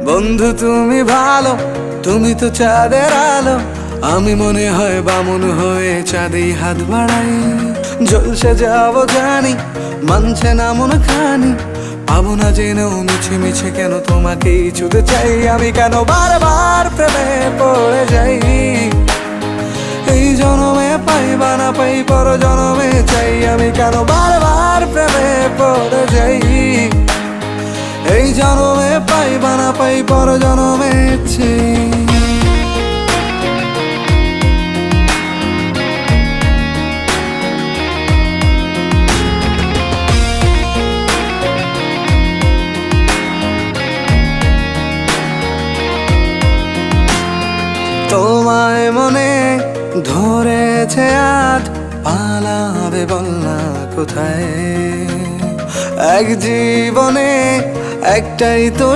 বন্ধু তুমি ভালো, তুমি তো চাঁদের আলো। আমি মনে হয় বামুন হয়ে চাঁদে হাত বাড়াই। জলসে যাবো জানি, মানছে না মন খানি। পাবো না জেনেও মিছে মিছে কেন তোমাকেই ছুতে চাই। আমি কেন বারবার প্রেমে পড়ে যাই। এই জনমে পাই বা না পাই, পর জনমে চাই। আমি কেন বারবার প্রেমে পড়ে যাই। এই জনমে পাই বা না পাই, পর জনমে চাই। তোমায় মনে ধরেছে আজ, পালাবে বলনা কোথায়। এক জীবনে একটাই তো